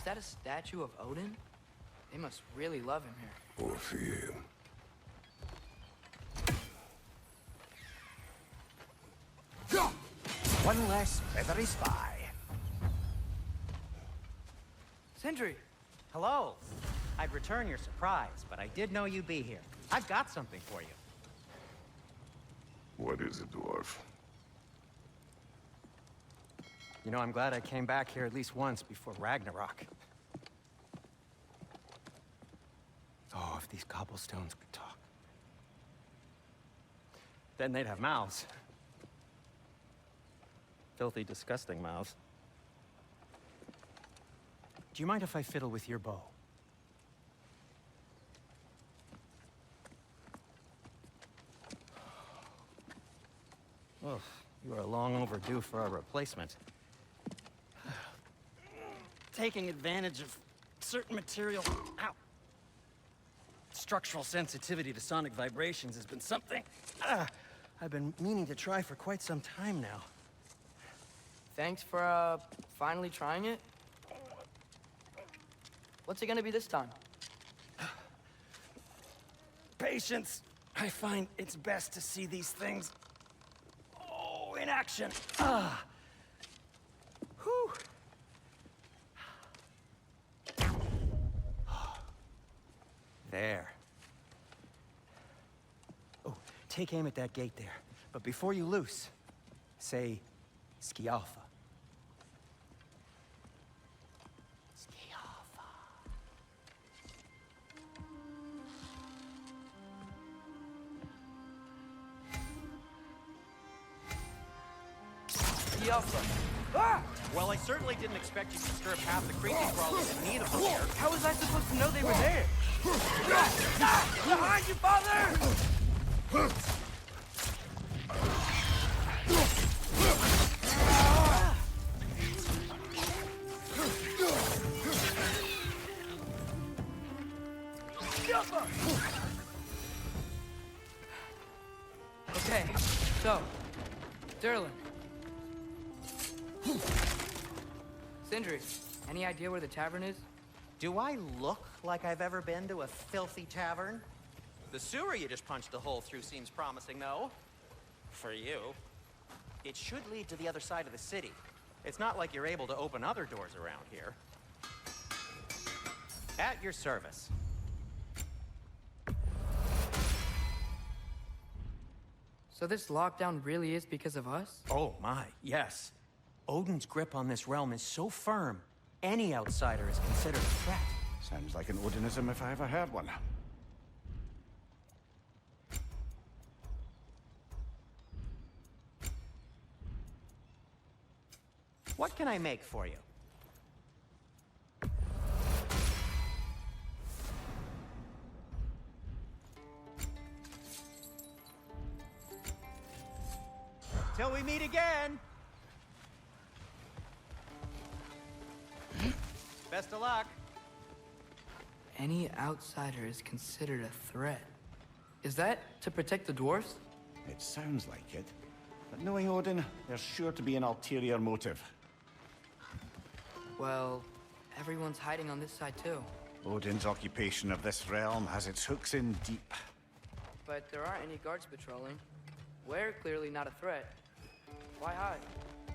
that a statue of Odin? They must really love him here. Or fear him. One less feathery spy. Sindri! Hello. I'd return your surprise, but I did know you'd be here. I've got something for you. What is it, dwarf? You know, I'm glad I came back here at least once before Ragnarok. Oh, if these cobblestones could talk. Then they'd have mouths. Filthy, disgusting mouths. Do you mind if I fiddle with your bow? Oh, you are long overdue for a replacement. Taking advantage of certain material. Ow. Structural sensitivity to sonic vibrations has been something I've been meaning to try for quite some time now. Thanks for, finally trying it. What's it gonna be this time? Patience. I find it's best to see these things, in action. Whew. There. Oh, take aim at that gate there. But before you loose, say, Skialfa. Ah! Well, I certainly didn't expect you to disturb half the creepy crawlers in need of them here. How was I supposed to know they were there? Behind you, father! Okay, so, Durlin. Sindri, any idea where the tavern is? Do I look like I've ever been to a filthy tavern? The sewer you just punched a hole through seems promising, though. For you. It should lead to the other side of the city. It's not like you're able to open other doors around here. At your service. So this lockdown really is because of us? Oh my, yes. Odin's grip on this realm is so firm, any outsider is considered a threat. Sounds like an Odinism if I ever heard one. What can I make for you? Till we meet again! Best of luck. Any outsider is considered a threat. Is that to protect the dwarfs? It sounds like it. But knowing Odin, there's sure to be an ulterior motive. Well, everyone's hiding on this side too. Odin's occupation of this realm has its hooks in deep. But there aren't any guards patrolling. We're clearly not a threat. Why hide?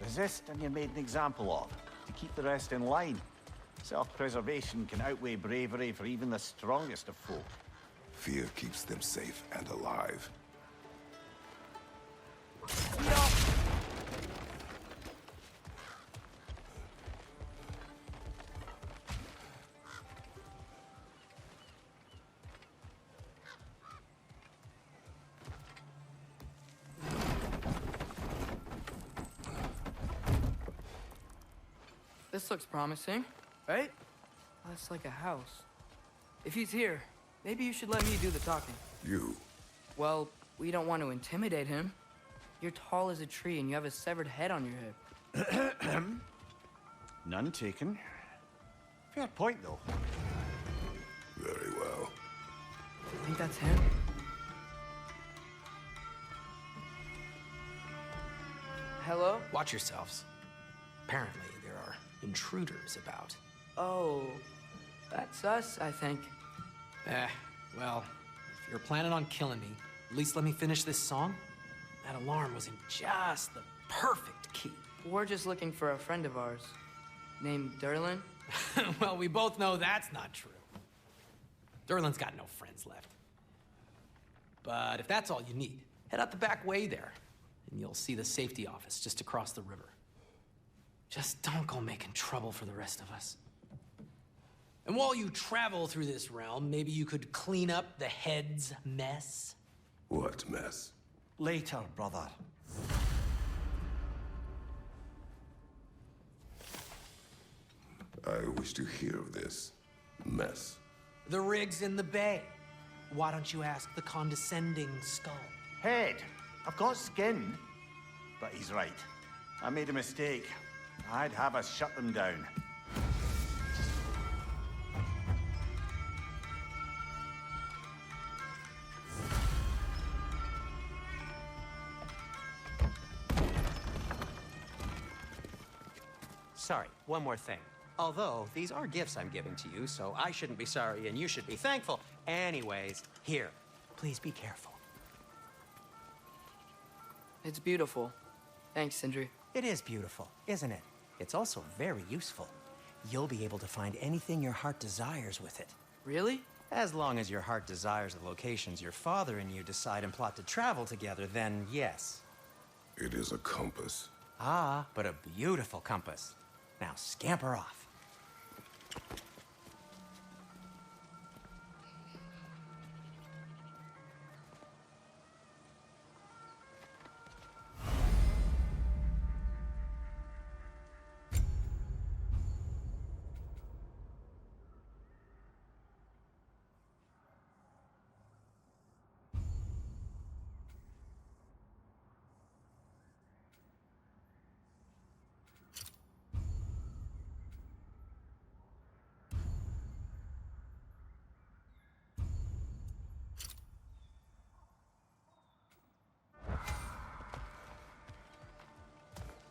Resist and you're made an example of, to keep the rest in line. Self-preservation can outweigh bravery for even the strongest of folk. Fear keeps them safe and alive. This looks promising, right? That's like a house. If he's here, maybe you should let me do the talking. You? Well, we don't want to intimidate him. You're tall as a tree and you have a severed head on your hip. None taken. Fair point, though. Very well. I think that's him. Hello? Watch yourselves. Apparently, there are intruders about. Oh, that's us, I think. Well, if you're planning on killing me, at least let me finish this song. That alarm was in just the perfect key. We're just looking for a friend of ours, named Durlin. Well, we both know that's not true. Durlin's got no friends left. But if that's all you need, head out the back way there, and you'll see the safety office just across the river. Just don't go making trouble for the rest of us. And while you travel through this realm, maybe you could clean up the head's mess? What mess? Later, brother. I wish to hear of this mess. The rig's in the bay. Why don't you ask the condescending skull? Head, I've got skin. But he's right. I made a mistake. I'd have us shut them down. Sorry, one more thing. Although, these are gifts I'm giving to you, so I shouldn't be sorry and you should be thankful. Anyways, here, please be careful. It's beautiful. Thanks, Sindri. It is beautiful, isn't it? It's also very useful. You'll be able to find anything your heart desires with it. Really? As long as your heart desires the locations your father and you decide and plot to travel together, then yes. It is a compass. Ah, but a beautiful compass. Now scamper off.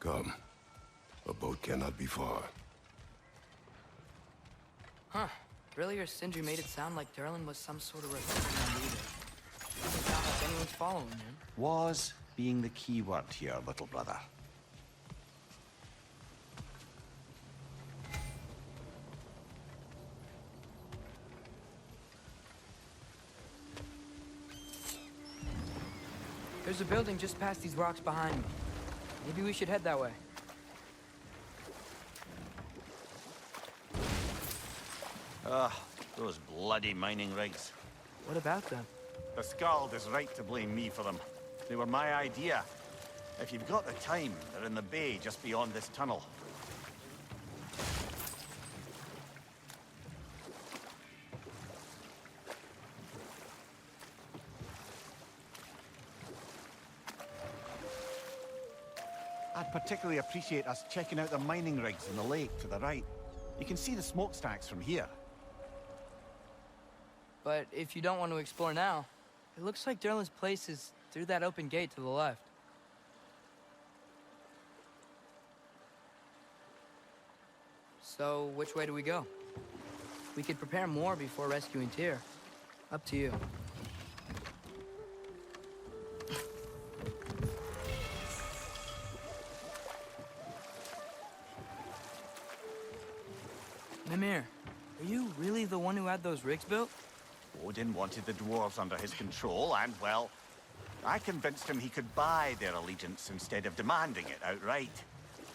Come. A boat cannot be far. Huh. Earlier, Sindri made it sound like Durlin was some sort of rebellion leader. Doesn't sound like anyone's following him. Was being the key word here, little brother. There's a building just past these rocks behind me. Maybe we should head that way. Those bloody mining rigs. What about them? The Skald is right to blame me for them. They were my idea. If you've got the time, they're in the bay just beyond this tunnel. I'd particularly appreciate us checking out the mining rigs in the lake to the right. You can see the smokestacks from here. But if you don't want to explore now, it looks like Durlin's place is through that open gate to the left. So, which way do we go? We could prepare more before rescuing Tyr. Up to you. Mimir, are you really the one who had those rigs built? Odin wanted the dwarves under his control, and, well, I convinced him he could buy their allegiance instead of demanding it outright.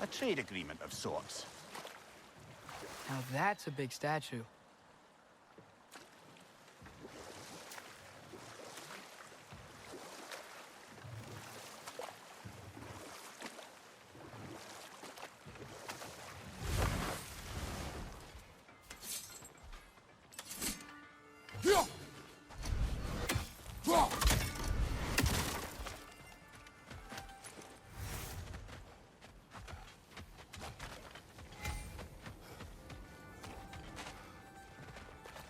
A trade agreement of sorts. Now that's a big statue.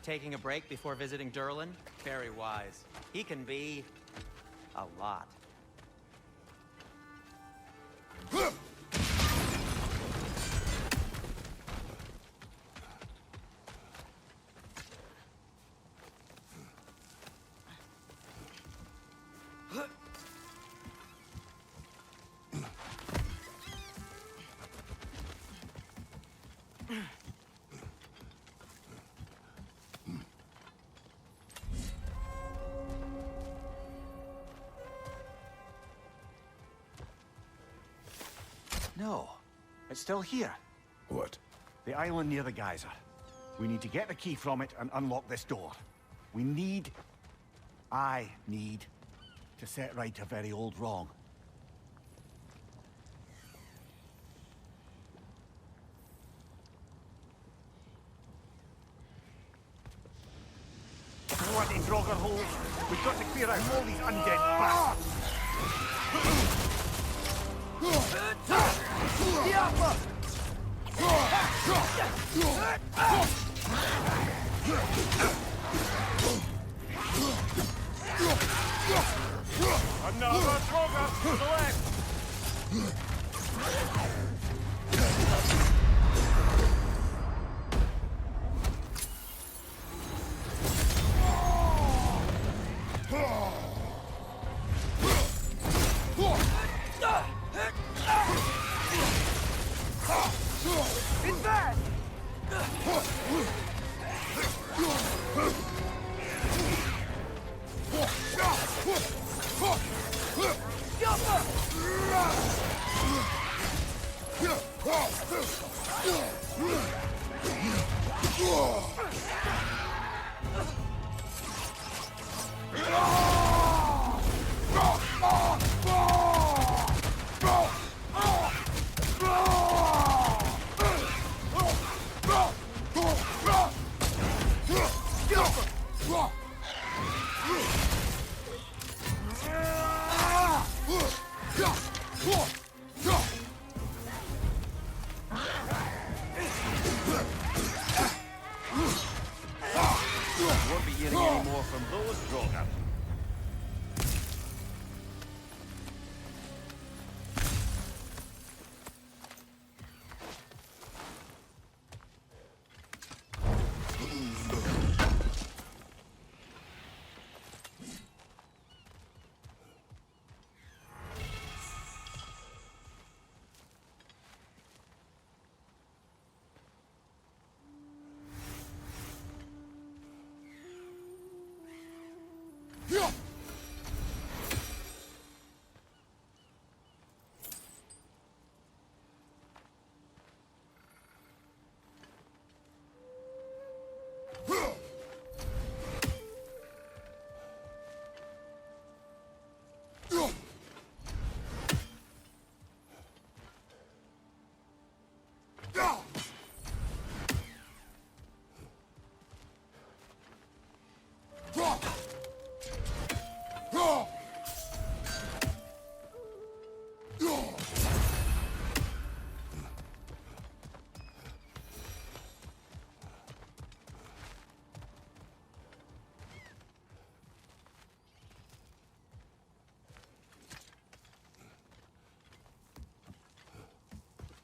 Taking a break before visiting Durlin? Very wise. He can be a lot. No, it's still here. What? The island near the geyser. We need to get the key from it and unlock this door. I need to set right a very old wrong. Bloody Draugr holes! We've got to clear out all these undead bastards! Another Draugr to the left! It's bad! Won't be hearing any more from those Draugr.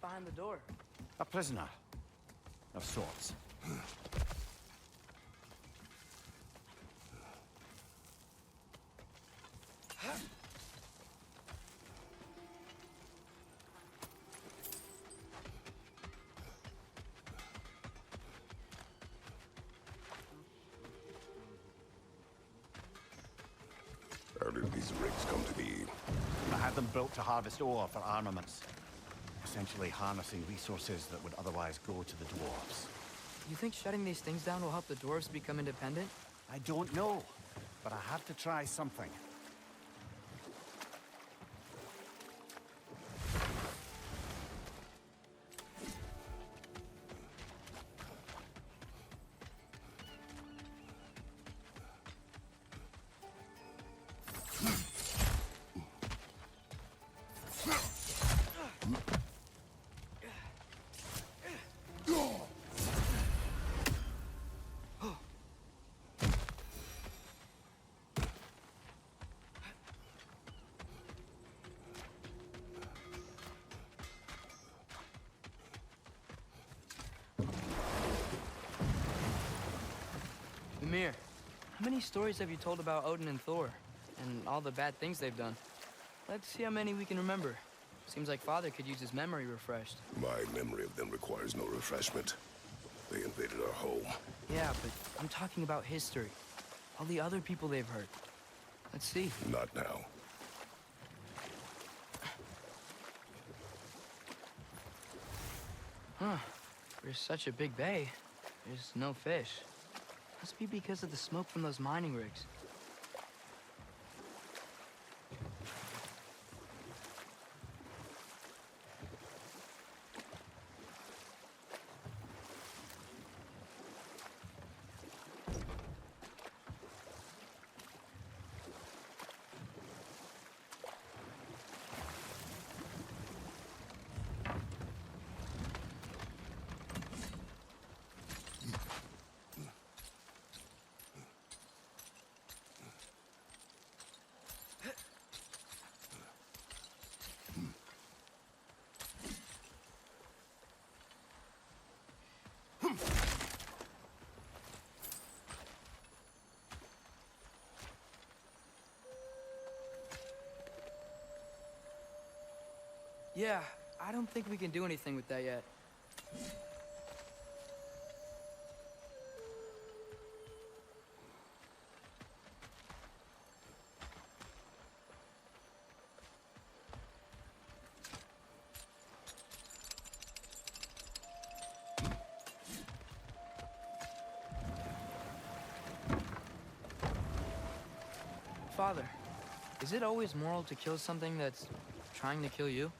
Behind the door. A prisoner. Of sorts. How did these rigs come to be? I had them built to harvest ore for armaments. Essentially harnessing resources that would otherwise go to the dwarves. You think shutting these things down will help the dwarves become independent? I don't know, but I have to try something. Mimir, how many stories have you told about Odin and Thor? And all the bad things they've done? Let's see how many we can remember. Seems like Father could use his memory refreshed. My memory of them requires no refreshment. They invaded our home. Yeah, but I'm talking about history. All the other people they've hurt. Let's see. Not now. Huh. There's such a big bay. There's no fish. Must be because of the smoke from those mining rigs. Yeah, I don't think we can do anything with that yet. Father, is it always moral to kill something that's trying to kill you?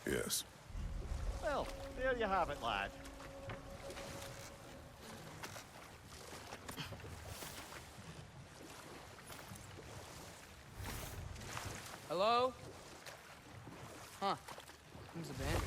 Yes. Well, there you have it, lad. Hello? Huh. Who's the band?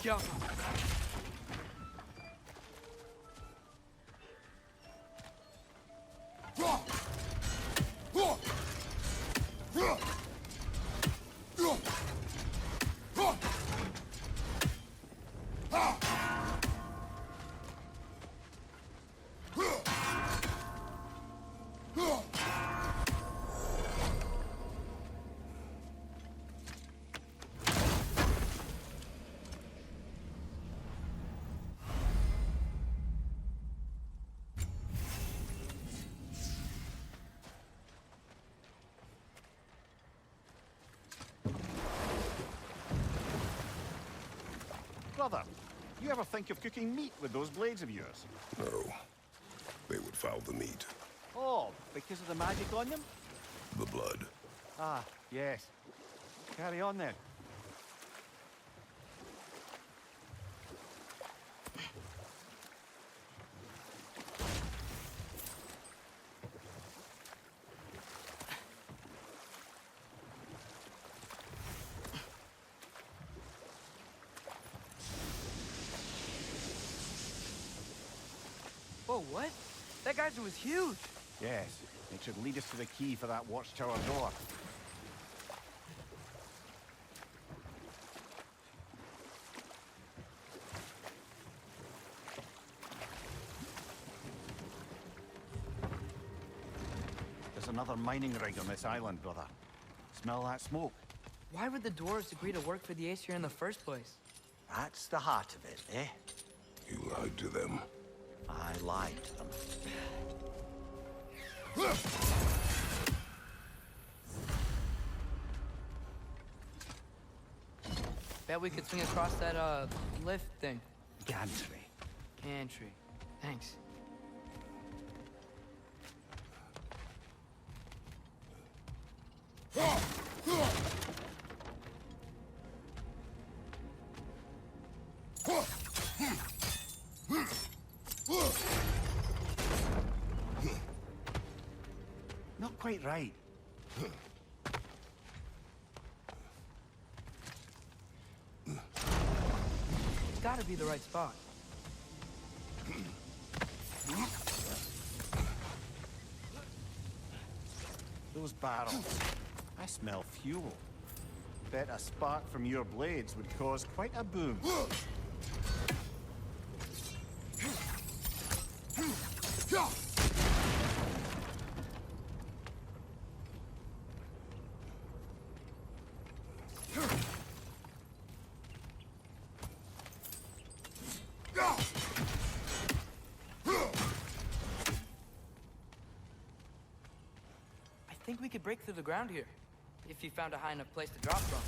Go. Brother, you ever think of cooking meat with those blades of yours? No. They would foul the meat. Oh, because of the magic on them? The blood. Ah, yes. Carry on then. Whoa, what? That geyser was huge. Yes, it should lead us to the key for that watchtower door. There's another mining rig on this island, brother. Smell that smoke? Why would the dwarves agree to work for the Aesir in the first place? That's the heart of it, eh? You lied to them. I lied to them. Bet we could swing across that, lift thing. Gantry. Gantry. Thanks. Not quite right. It's gotta be the right spot. those barrels. I smell fuel. Bet a spark from your blades would cause quite a boom. I think we could break through the ground here, if you found a high enough place to drop from.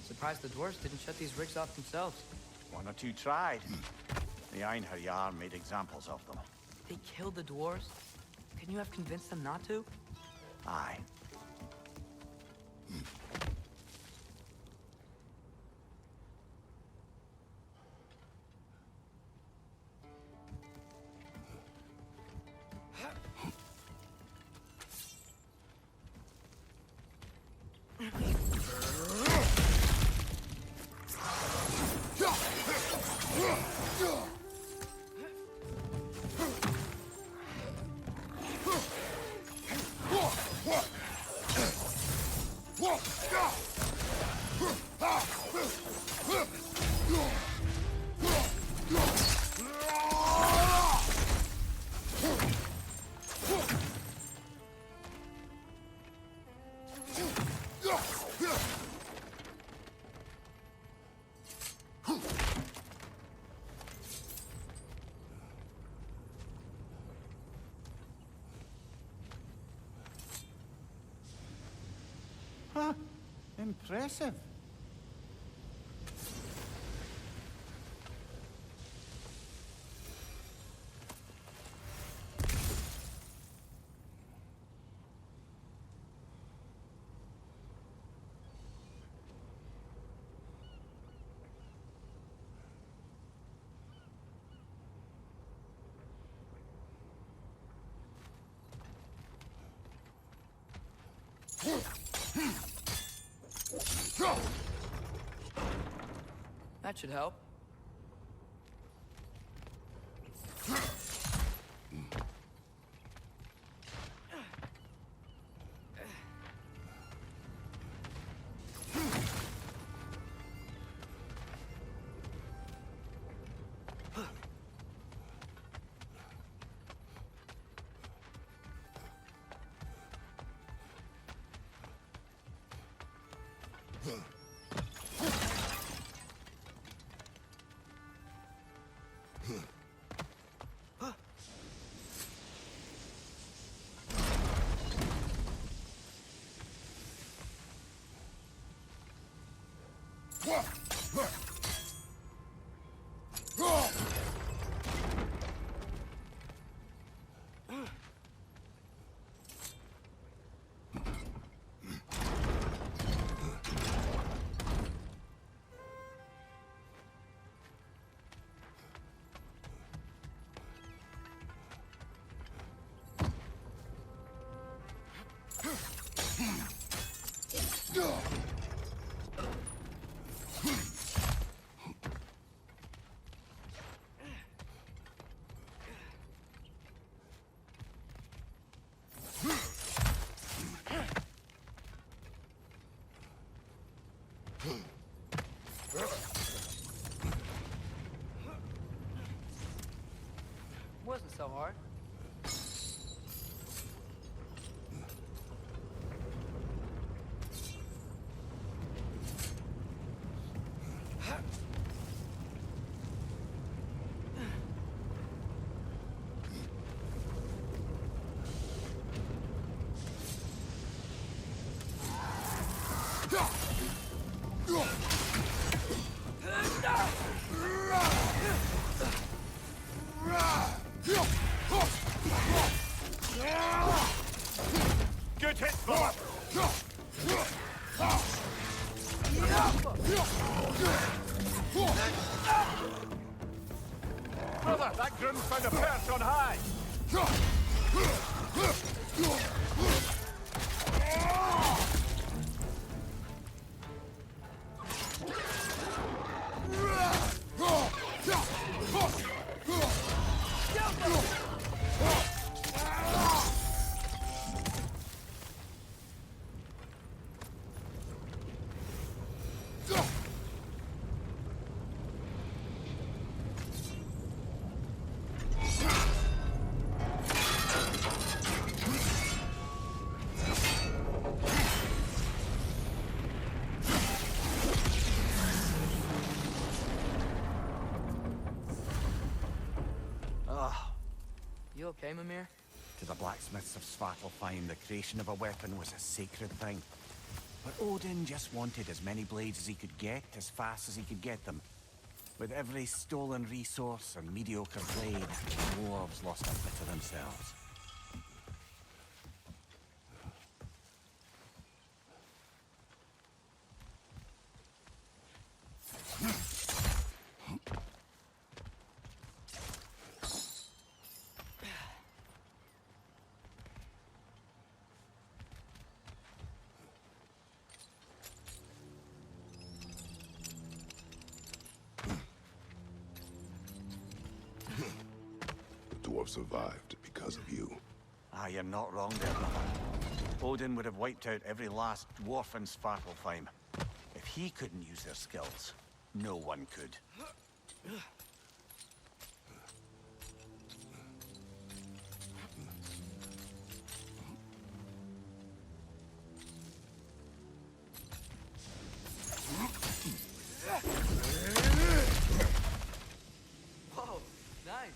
Surprised the dwarves didn't shut these rigs off themselves. One or two tried. The Einherjar made examples of them. They killed the dwarves? Couldn't you have convinced them not to? Aye. Huh. Impressive. That should help. Wasn't so hard. Good hit, fella! Brother, that groom's found a perch on high! You okay, Mimir? To the blacksmiths of Svartalfheim, the creation of a weapon was a sacred thing. But Odin just wanted as many blades as he could get, as fast as he could get them. With every stolen resource and mediocre blade, the dwarves lost a bit of themselves. The dwarf survived because of you. Ah, you're not wrong there, brother. Odin would have wiped out every last dwarf in Svartalfheim. If he couldn't use their skills, no one could. Whoa, nice.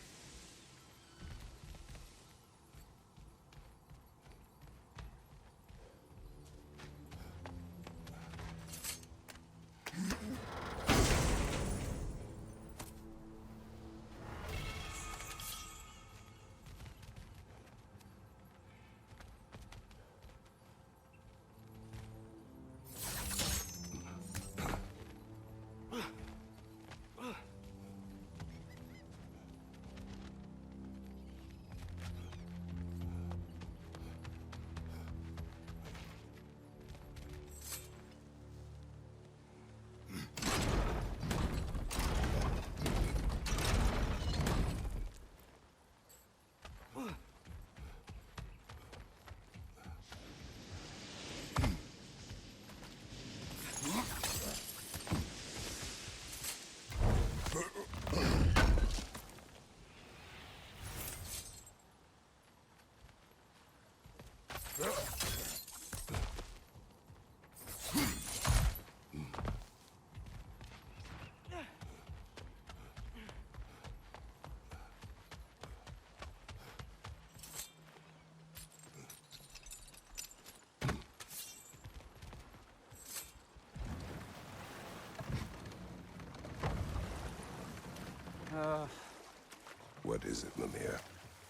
What is it, Mimir?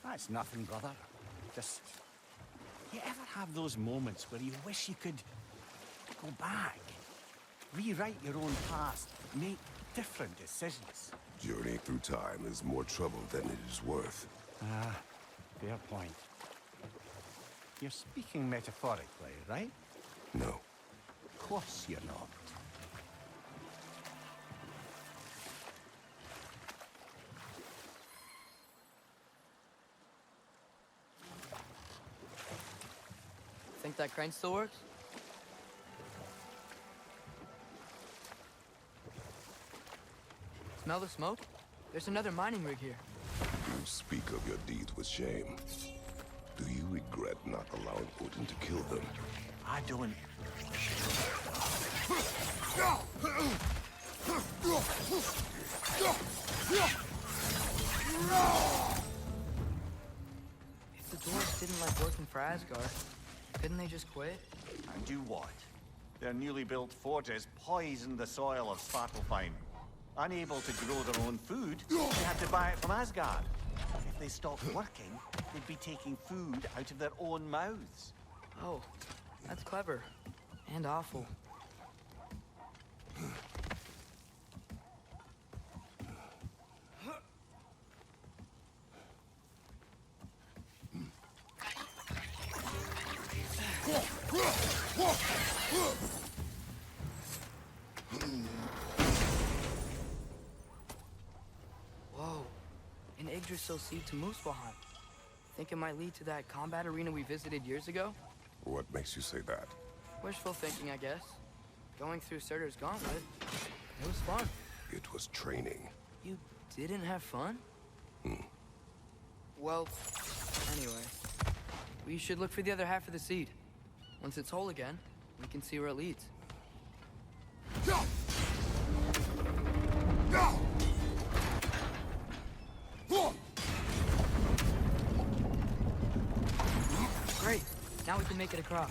That's nothing, brother. Just... You ever have those moments where you wish you could go back? Rewrite your own past, make different decisions? Journeying through time is more trouble than it is worth. Ah, fair point. You're speaking metaphorically, right? No. Of course you're not. Think that crane still works? Smell the smoke? There's another mining rig here. You speak of your deeds with shame. Do you regret not allowing Odin to kill them? I don't... If the dwarves didn't like working for Asgard, couldn't they just quit? And do what? Their newly built forges poisoned the soil of Svartalfheim. Unable to grow their own food, they had to buy it from Asgard. If they stopped working, they'd be taking food out of their own mouths. Oh, that's clever. And awful. Whoa, an Yggdrasil seed to Muspelheim. Think it might lead to that combat arena we visited years ago? What makes you say that? Wishful thinking, I guess. Going through Surtur's gauntlet, it was fun. It was training. You didn't have fun? Well, anyway, we should look for the other half of the seed. Once it's whole again, we can see where it leads. Great, now we can make it across.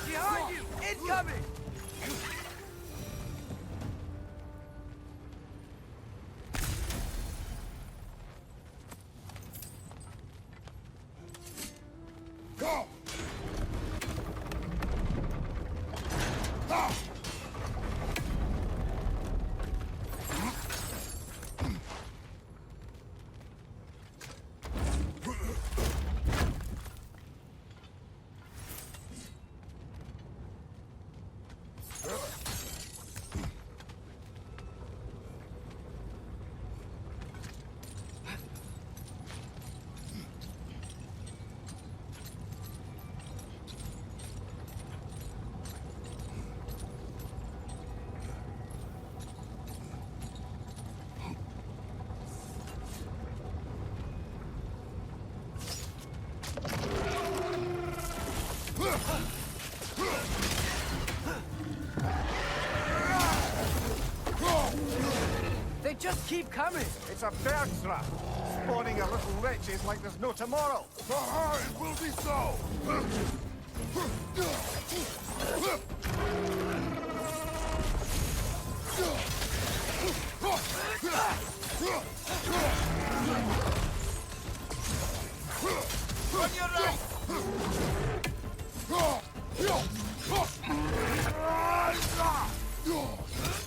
Behind you! Incoming! They just keep coming! It's a bird trap. Spawning a little wretches like there's no tomorrow. It will be so! On your right!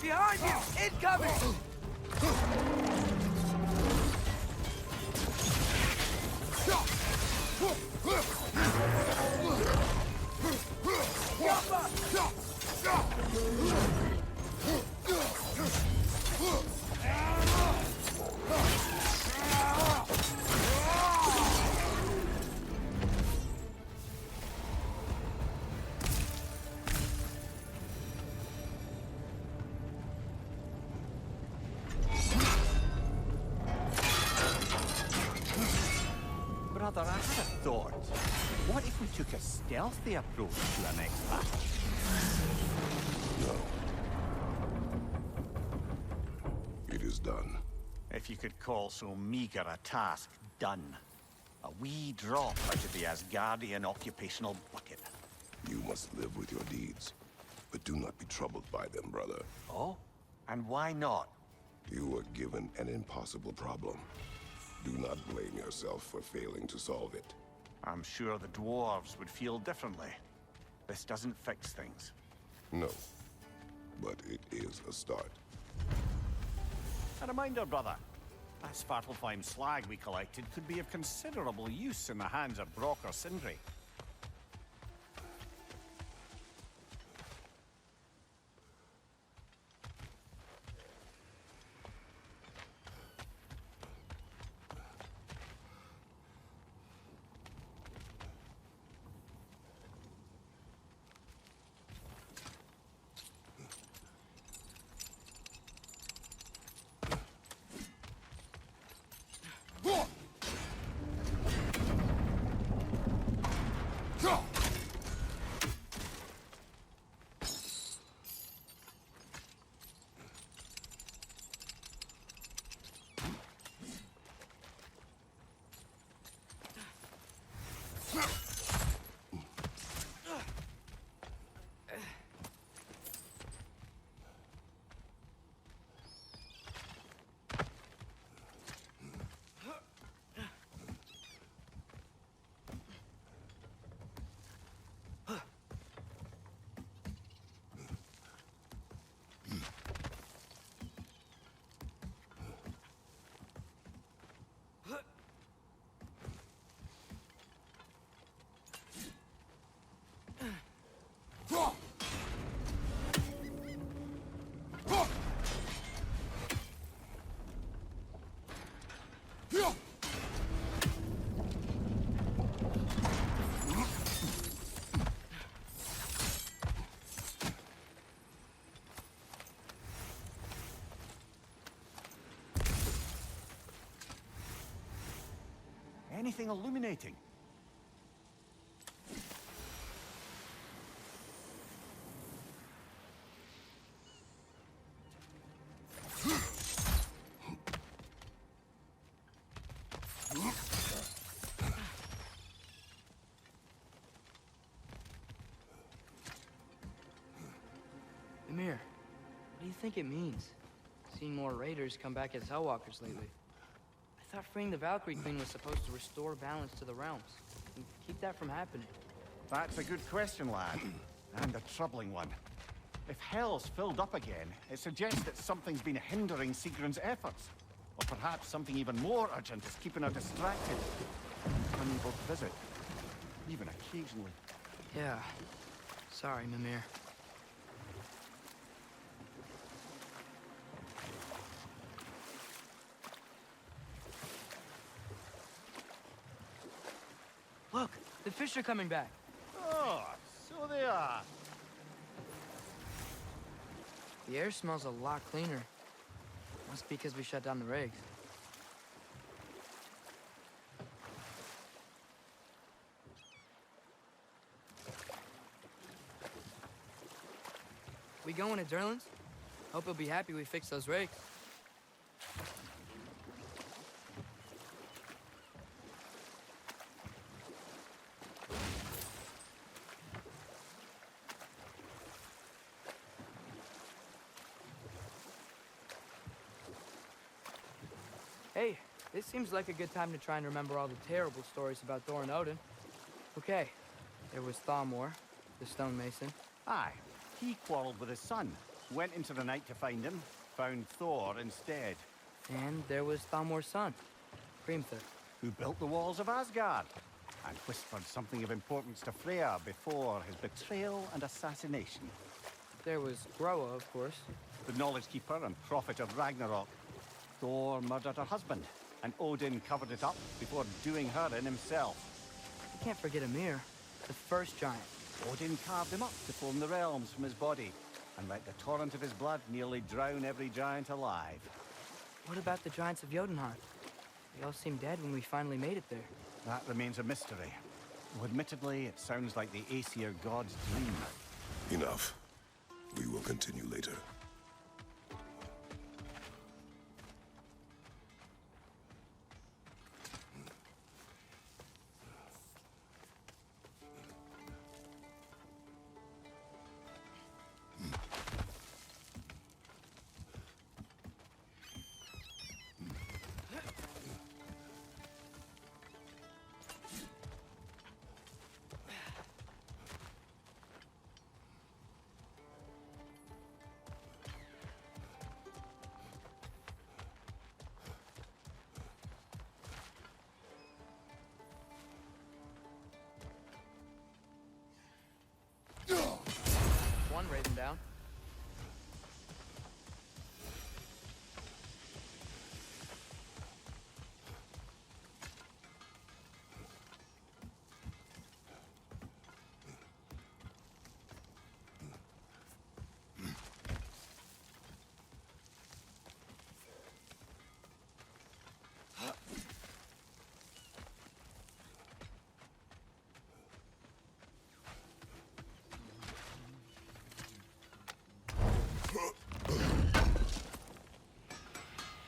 Behind you! Incoming! Brother, I had a thought. What if we took a stealthy approach to our next battle? No. It is done. If you could call so meager a task done. A wee drop out of the Asgardian occupational bucket. You must live with your deeds, but do not be troubled by them, brother. Oh? And why not? You were given an impossible problem. Do not blame yourself for failing to solve it. I'm sure the dwarves would feel differently. This doesn't fix things. No, but it is a start. A reminder, brother. That Svartalfheim slag we collected could be of considerable use in the hands of Brock or Sindri. Anything illuminating? Ymir, what do you think it means? Seen more raiders come back as Hellwalkers lately. I thought freeing the Valkyrie Queen was supposed to restore balance to the realms and keep that from happening. That's a good question, lad. And a troubling one. If Hell's filled up again, it suggests that something's been hindering Sigrun's efforts. Or perhaps something even more urgent is keeping her distracted. Unable to visit. Even occasionally. Yeah. Sorry, Mimir. Look, the fish are coming back. Oh, so they are. The air smells a lot cleaner. Must be because we shut down the rigs. We going to Durlin's? Hope he'll be happy we fixed those rigs. Hey, this seems like a good time to try and remember all the terrible stories about Thor and Odin. Okay, there was Thamor, the stonemason. Aye, he quarreled with his son. Went into the night to find him, found Thor instead. And there was Thamor's son, Hrimthur. Who built the walls of Asgard, and whispered something of importance to Freya before his betrayal and assassination. There was Groa, of course. The knowledge keeper and prophet of Ragnarok. Thor murdered her husband, and Odin covered it up before doing her in himself. You can't forget Ymir, the first giant. Odin carved him up to form the realms from his body, and let the torrent of his blood nearly drown every giant alive. What about the giants of Jotunheim? They all seemed dead when we finally made it there. That remains a mystery. Though admittedly, it sounds like the Aesir god's dream. Enough. We will continue later. One raven down.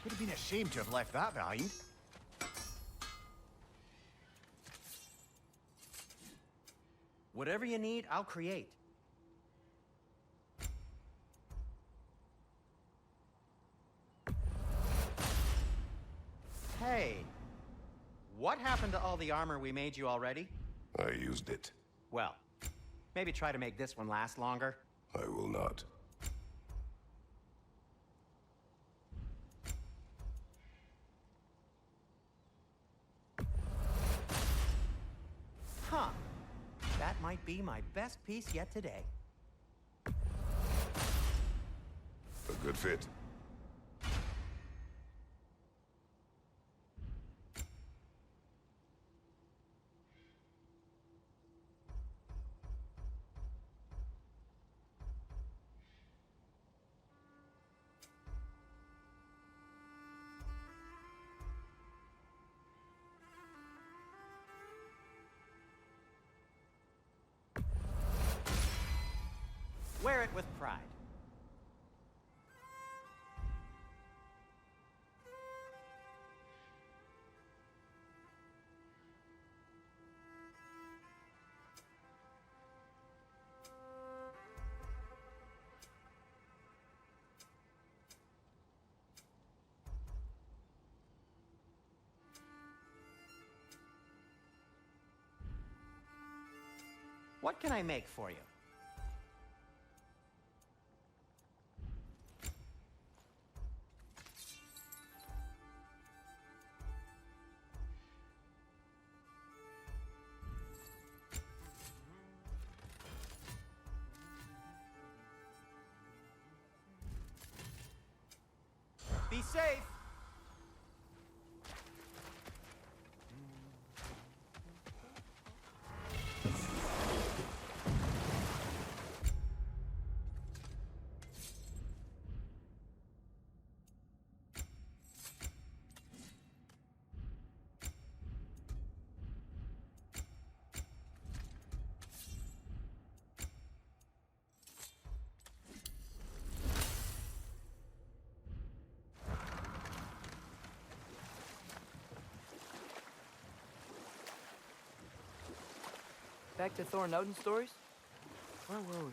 Would have been a shame to have left that behind. Whatever you need, I'll create. Hey, what happened to all the armor we made you already? I used it. Well, maybe try to make this one last longer. I will not. Huh. That might be my best piece yet today. A good fit. it with pride. What can I make for you? Be safe! Back to Thor and Odin's stories? Where were we?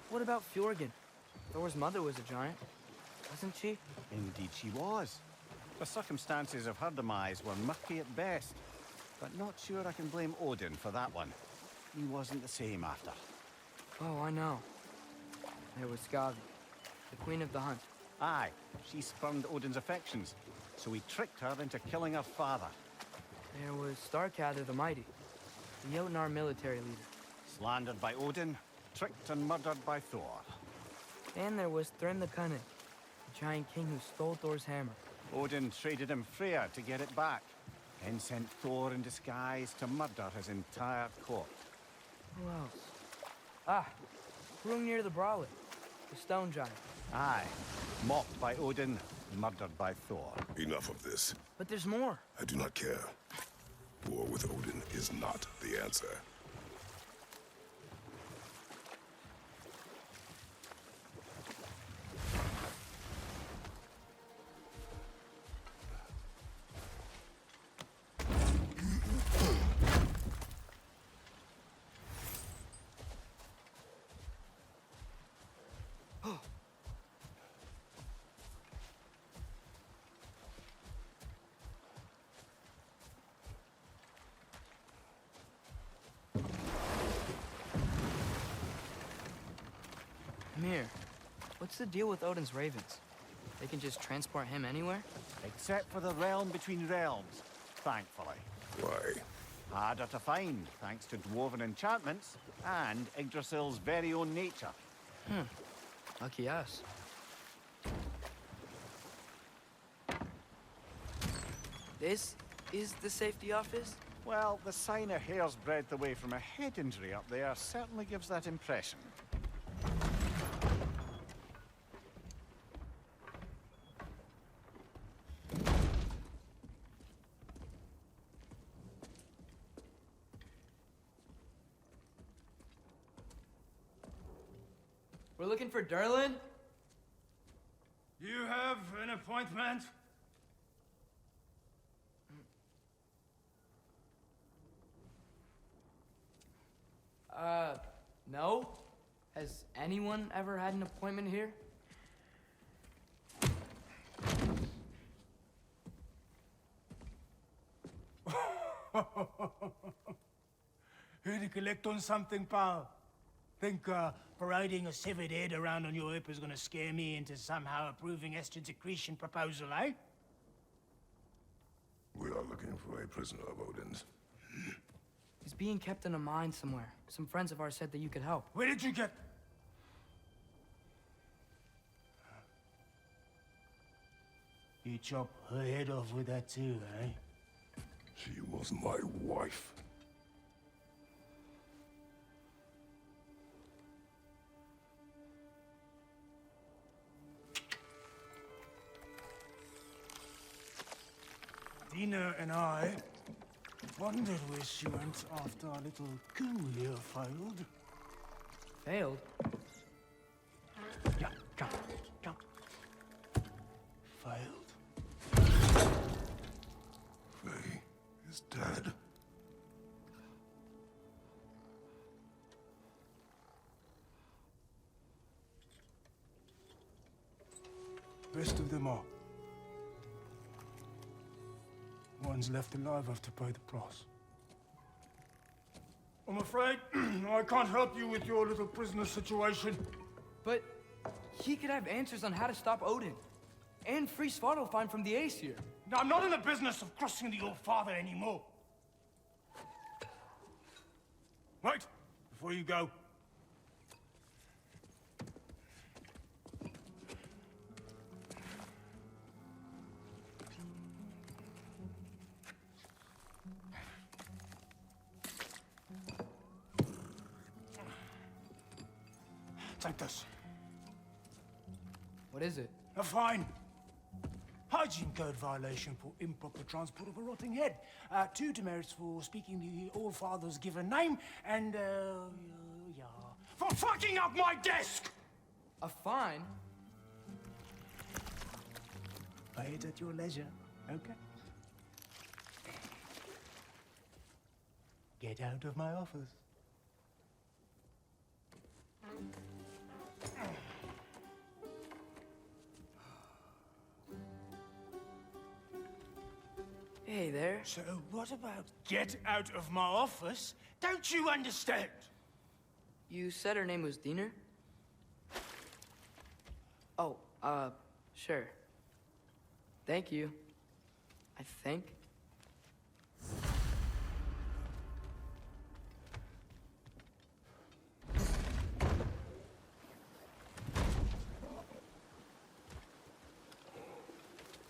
What about Fjorgen? Thor's mother was a giant, wasn't she? Indeed she was. The circumstances of her demise were murky at best, but not sure I can blame Odin for that one. He wasn't the same after. Oh, I know. There was Skavi, the queen of the hunt. Aye, she spurned Odin's affections, so he tricked her into killing her father. There was Starkather the Mighty, the Jotnar military leader. Slandered by Odin, tricked and murdered by Thor. And there was Thrym the Cunning, the giant king who stole Thor's hammer. Odin traded him Freya to get it back, then sent Thor in disguise to murder his entire court. Who else? Ah, Hrungnir the Brawler, the stone giant. Aye, mocked by Odin, murdered by Thor. Enough of this. But there's more. I do not care. War with Odin is not the answer. Mir, what's the deal with Odin's ravens? They can just transport him anywhere? Except for the realm between realms, thankfully. Why? Harder to find, thanks to dwarven enchantments and Yggdrasil's very own nature. Lucky us. This is the safety office? Well, the sign a hair's breadth away from a head injury up there certainly gives that impression. We're looking for Durlin? You have an appointment? No. Has anyone ever had an appointment here? Here to collect on something, pal? Think, parading a severed head around on your hip is gonna scare me into somehow approving estrogen secretion proposal, eh? We are looking for a prisoner of Odin's. He's being kept in a mine somewhere. Some friends of ours said that you could help. Where did you get... You chop her head off with that too, eh? She was my wife. Dina and I wondered where she went after our little coup here failed. Failed? Rest of them are. One's left alive have to pay the price. I'm afraid I can't help you with your little prisoner situation. But he could have answers on how to stop Odin. And free Svartalfheim from the Aesir. Now, I'm not in the business of crossing the old father anymore. Right, before you go. Take this. What is it? A fine. Hygiene code violation for improper transport of a rotting head. 2 demerits for speaking the All-Father's given name, and, yeah. For fucking up my desk! A fine? Pay it at your leisure, okay? Get out of my office. Hey there. So what about get out of my office? Don't you understand? You said her name was Diener? Oh, sure. Thank you. I think.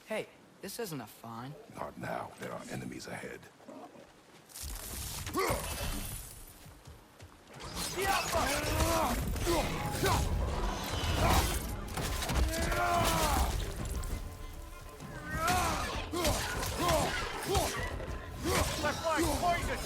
Hey, this isn't a fine. Not now. There are enemies ahead. Left flank, poison!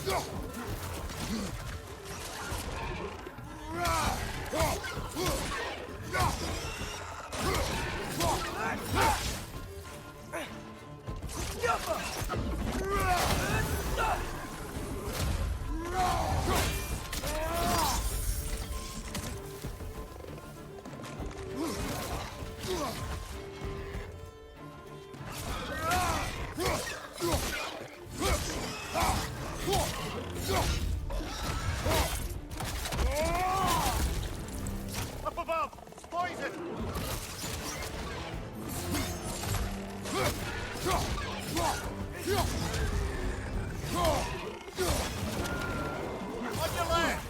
Up above! Poison! On your left!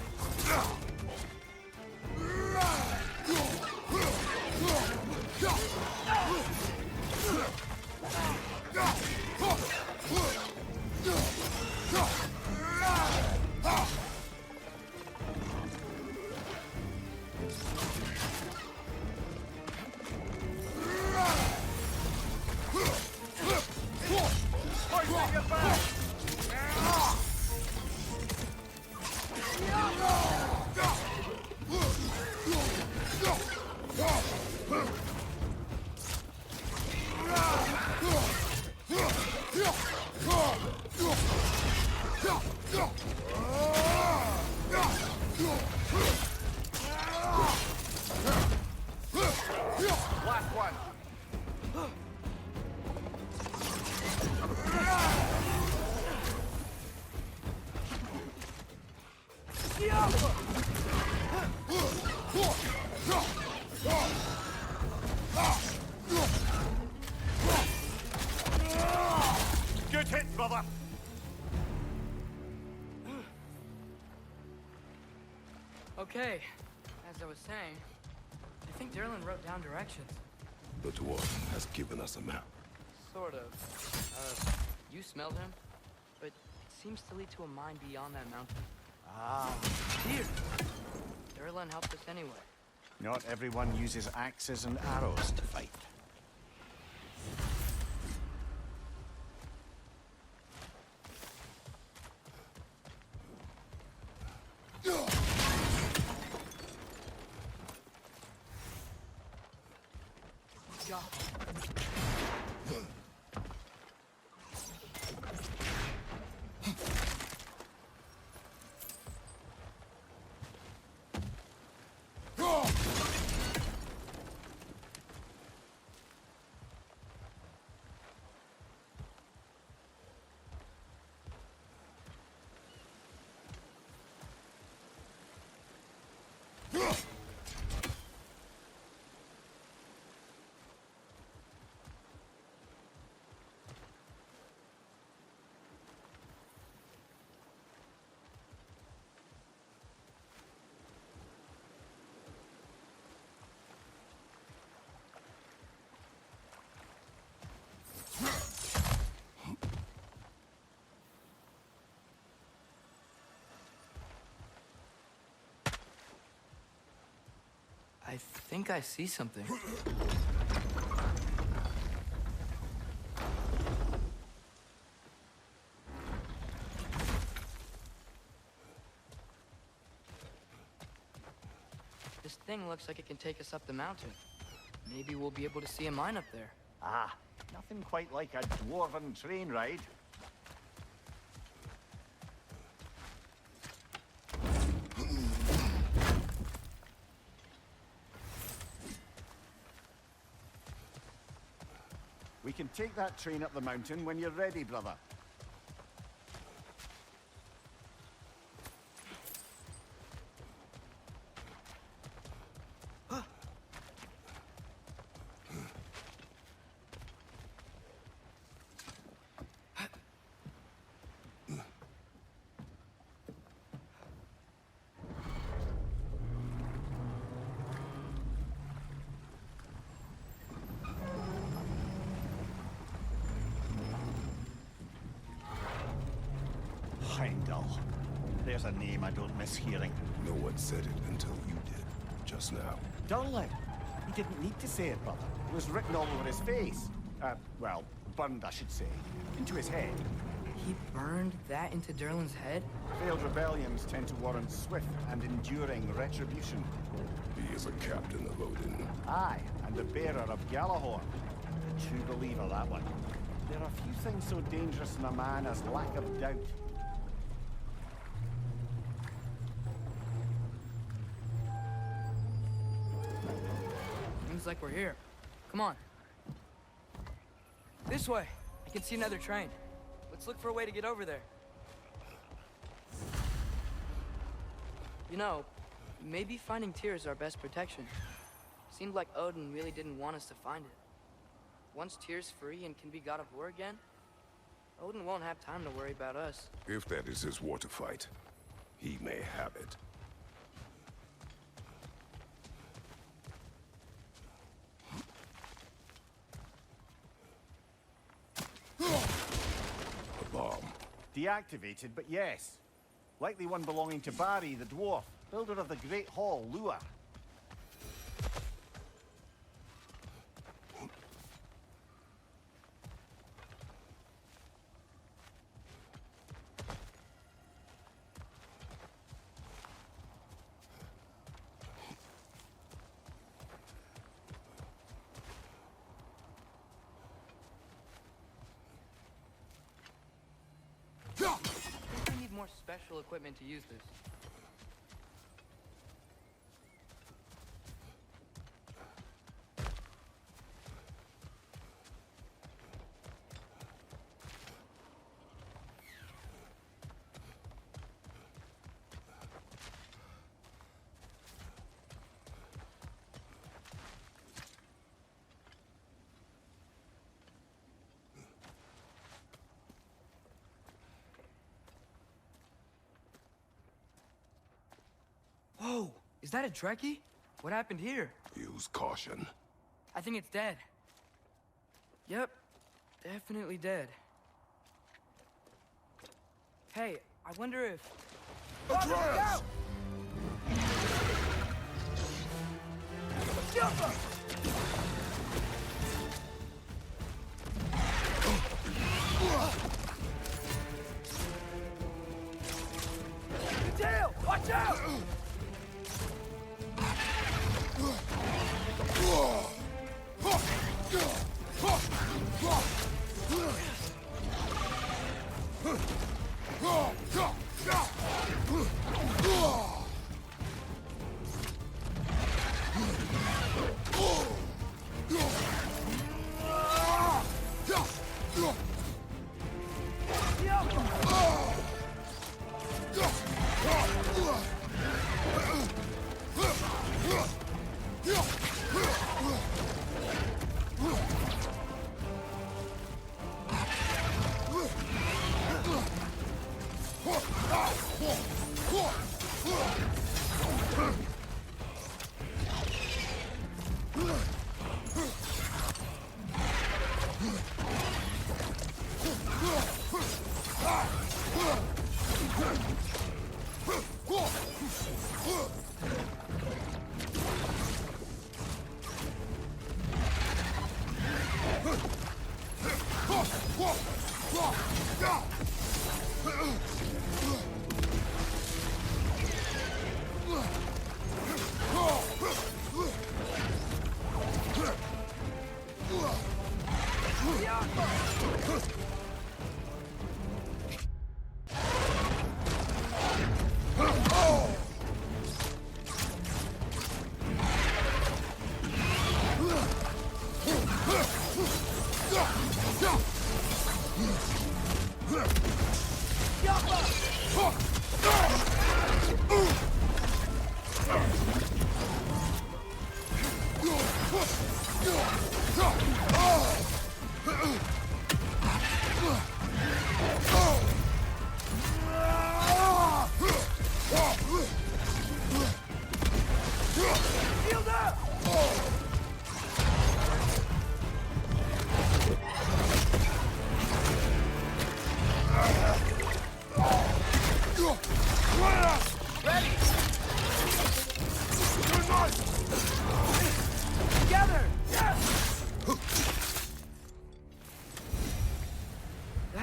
Poison your back! Last one! Good hit, brother! Okay, as I was saying, I think Durlin wrote down directions. The dwarf has given us a map. Sort of. You smelled him, but it seems to lead to a mine beyond that mountain. Ah, Here! Durlin helped us anyway. not everyone uses axes and arrows to fight. I think I see something. This thing looks like it can take us up the mountain. Maybe we'll be able to see a mine up there. Ah, nothing quite like a dwarven train ride. We can take that train up the mountain when you're ready, brother. Heimdall. There's a name I don't miss hearing. No one said it until you did, just now. Durlin. He didn't need to say it, brother. It was written all over his face. Well, burned, I should say. Into his head. He burned that into Durlin's head? Failed rebellions tend to warrant swift and enduring retribution. He is a captain of Odin. Aye, and the bearer of Galahorn. A true believer, that one. There are few things so dangerous in a man as lack of doubt. Seems like we're here. Come on. This way. I can see another train. Let's look for a way to get over there. You know, maybe finding Tyr is our best protection. Seemed like Odin really didn't want us to find it. Once Tyr's free and can be god of war again, Odin won't have time to worry about us. If that is his war to fight, he may have it. A bomb. Deactivated, but yes. Likely one belonging to Barry, the dwarf, builder of the Great Hall, Lua. I think we need more special equipment to use this. Whoa! Is that a Trekkie? What happened here? Use caution. I think it's dead. Yep, definitely dead. Hey, I wonder if... Atreus! Tail! Watch out!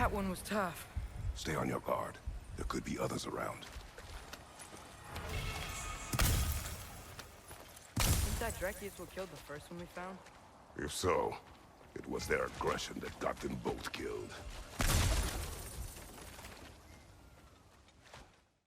That one was tough. Stay on your guard. There could be others around. Think that Dreki is what killed the first one we found? If so, it was their aggression that got them both killed.